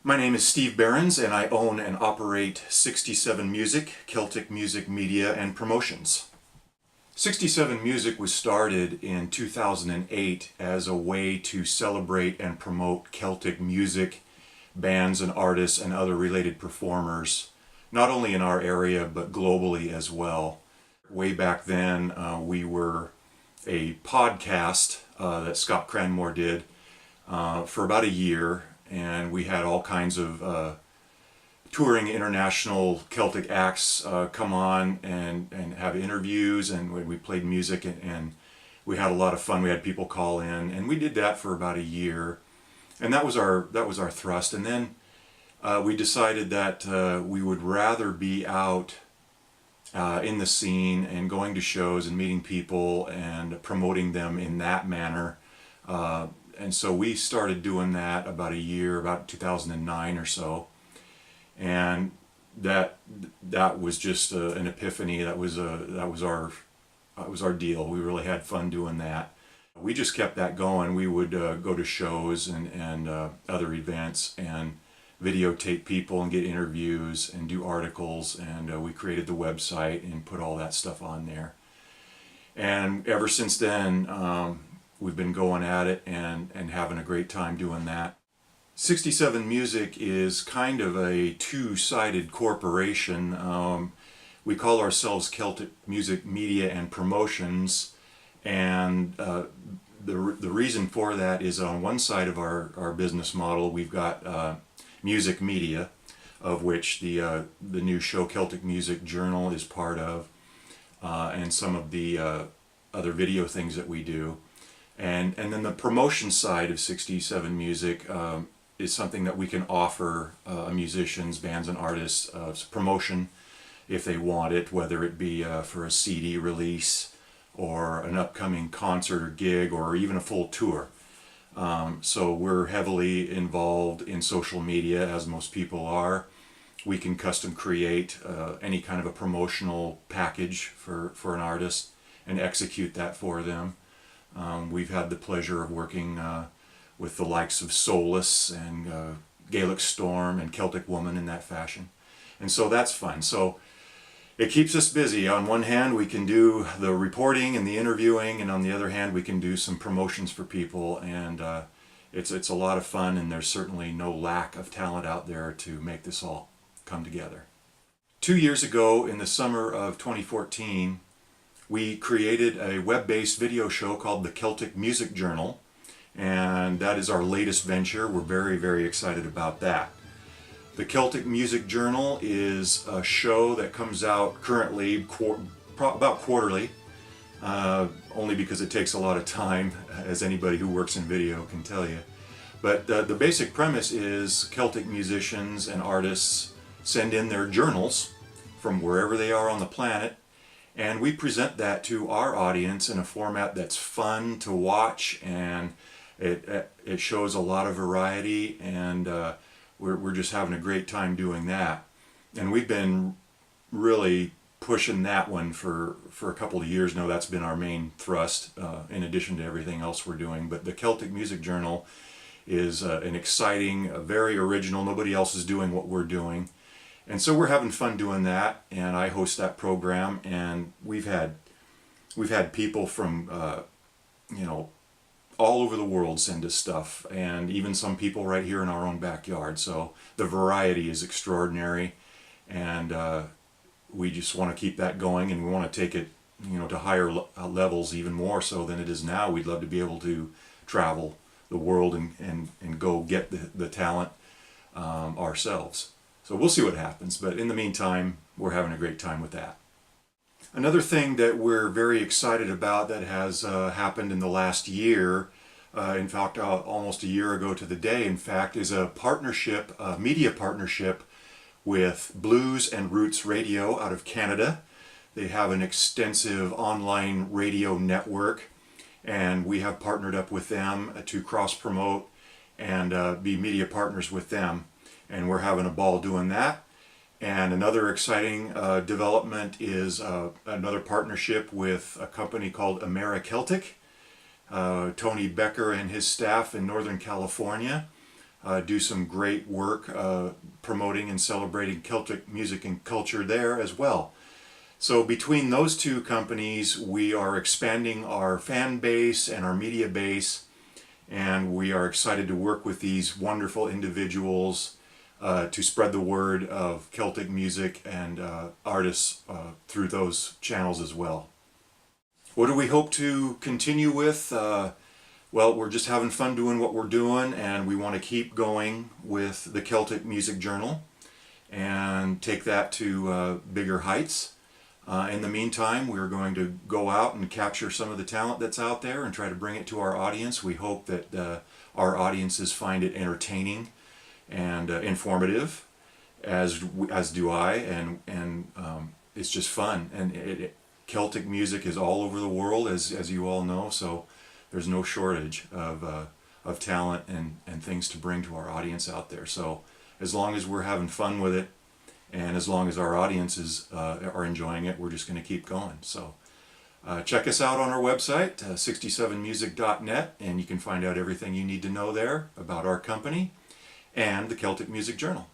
My name is Steve Behrens, and I own and operate 67 Music, Celtic Music Media and Promotions. 67 Music was started in 2008 as a way to celebrate and promote Celtic music, bands and artists and other related performers, not only in our area but globally as well. Way back then, we were a podcast that Scott Cranmore did for about a year, and we had all kinds of touring international Celtic acts come on and have interviews, and we played music, and we had a lot of fun. We had people call in, and we did that for about a year, and that was our thrust. And then we decided that we would rather be out in the scene and going to shows and meeting people and promoting them in that manner. And so we started doing that about 2009 or so, and that was just an epiphany. That was our deal. We really had fun doing that. We just kept that going. We would go to shows and other events and videotape people and get interviews and do articles, and we created the website and put all that stuff on there. And ever since then, we've been going at it and having a great time doing that. 67 Music is kind of a two-sided corporation. We call ourselves Celtic Music Media and Promotions, and the reason for that is on one side of our business model we've got music media, of which the new show Celtic Music Journal is part of, and some of the other video things that we do. And then the promotion side of 67 Music is something that we can offer musicians, bands, and artists promotion if they want it, whether it be for a CD release or an upcoming concert or gig or even a full tour. So we're heavily involved in social media, as most people are. We can custom create any kind of a promotional package for an artist and execute that for them. We've had the pleasure of working with the likes of Solus and Gaelic Storm and Celtic Woman in that fashion. And so that's fun. So it keeps us busy. On one hand, we can do the reporting and the interviewing, and on the other hand, we can do some promotions for people. And it's a lot of fun, and there's certainly no lack of talent out there to make this all come together. 2 years ago, in the summer of 2014, we created a web-based video show called the Celtic Music Journal, and that is our latest venture. We're very, very excited about that. The Celtic Music Journal is a show that comes out currently about quarterly, only because it takes a lot of time, as anybody who works in video can tell you. But the basic premise is Celtic musicians and artists send in their journals from wherever they are on the planet, and we present that to our audience in a format that's fun to watch, and it shows a lot of variety, and we're just having a great time doing that. And we've been really pushing that one for a couple of years now. That's been our main thrust, in addition to everything else we're doing. But the Celtic Music Journal is an exciting, very original, nobody else is doing what we're doing. And so we're having fun doing that, and I host that program, and we've had people from all over the world send us stuff, and even some people right here in our own backyard. So the variety is extraordinary, and we just want to keep that going, and we want to take it to higher levels, even more so than it is now. We'd love to be able to travel the world and go get the talent ourselves. So we'll see what happens, but in the meantime, we're having a great time with that. Another thing that we're very excited about that has happened in the last year, in fact almost a year ago to the day in fact, is a partnership, a media partnership with Blues and Roots Radio out of Canada. They have an extensive online radio network, and we have partnered up with them to cross-promote and be media partners with them. And we're having a ball doing that. And another exciting development is another partnership with a company called Celtic. Tony Becker and his staff in Northern California do some great work promoting and celebrating Celtic music and culture there as well. So between those two companies, we are expanding our fan base and our media base, and we are excited to work with these wonderful individuals to spread the word of Celtic music and artists through those channels as well. What do we hope to continue with? Well, we're just having fun doing what we're doing, and we want to keep going with the Celtic Music Journal and take that to bigger heights. In the meantime, we're going to go out and capture some of the talent that's out there and try to bring it to our audience. We hope that our audiences find it entertaining and informative, as do I, and it's just fun. And Celtic music is all over the world, as you all know, so there's no shortage of talent and things to bring to our audience out there. So as long as we're having fun with it, and as long as our audiences are enjoying it, we're just going to keep going. So check us out on our website, 67music.net, and you can find out everything you need to know there about our company and the Celtic Music Journal.